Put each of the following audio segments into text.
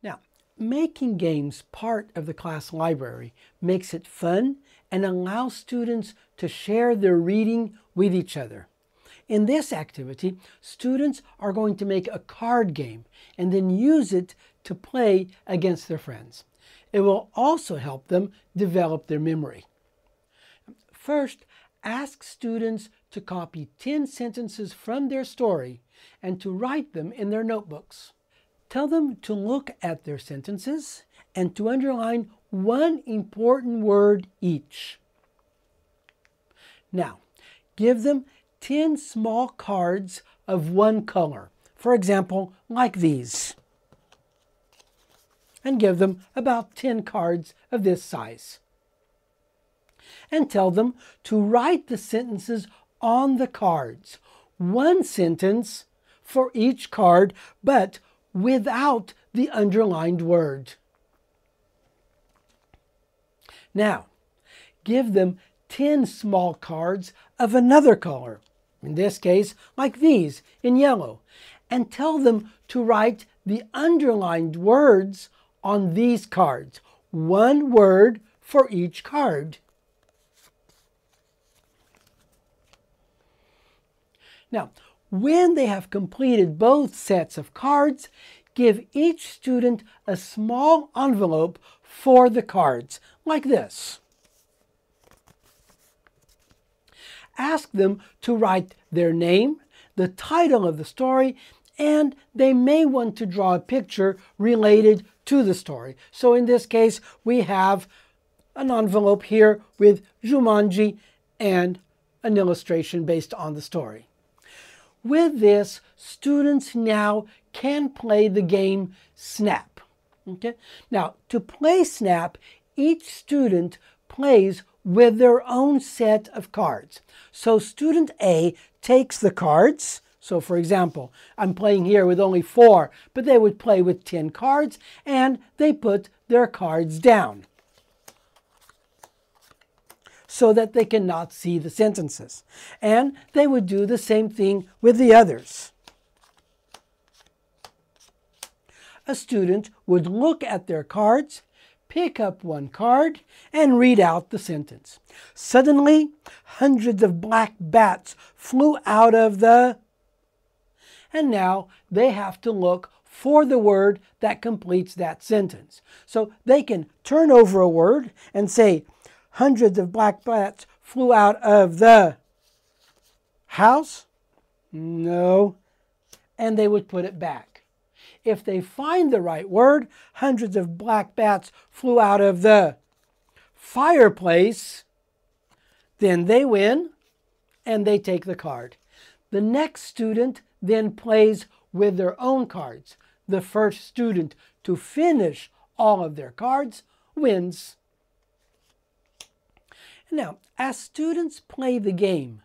Now, making games part of the class library makes it fun and allows students to share their reading with each other. In this activity, students are going to make a card game and then use it to play against their friends. It will also help them develop their memory. First, ask students to copy 10 sentences from their story and to write them in their notebooks. Tell them to look at their sentences and to underline one important word each. Now, give them 10 small cards of one color, for example, like these, and give them about 10 cards of this size. And tell them to write the sentences on the cards, one sentence for each card, but without the underlined word. Now, give them 10 small cards of another color, in this case, like these, in yellow, and tell them to write the underlined words on these cards, one word for each card. Now, when they have completed both sets of cards, give each student a small envelope for the cards, like this. Ask them to write their name, the title of the story, and they may want to draw a picture related to the story. So in this case, we have an envelope here with Jumanji and an illustration based on the story. With this, students now can play the game Snap. Okay? Now, to play Snap, each student plays with their own set of cards. So student A takes the cards. So for example, I'm playing here with only 4, but they would play with 10 cards, and they put their cards down so that they cannot see the sentences. And they would do the same thing with the others. A student would look at their cards, pick up one card, and read out the sentence. Suddenly, hundreds of black bats flew out of the... And now they have to look for the word that completes that sentence. So they can turn over a word and say, hundreds of black bats flew out of the house? No. And they would put it back. If they find the right word, hundreds of black bats flew out of the fireplace, then they win and they take the card. The next student then plays with their own cards. The first student to finish all of their cards wins. Now, as students play the game,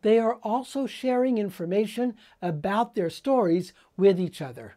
they are also sharing information about their stories with each other.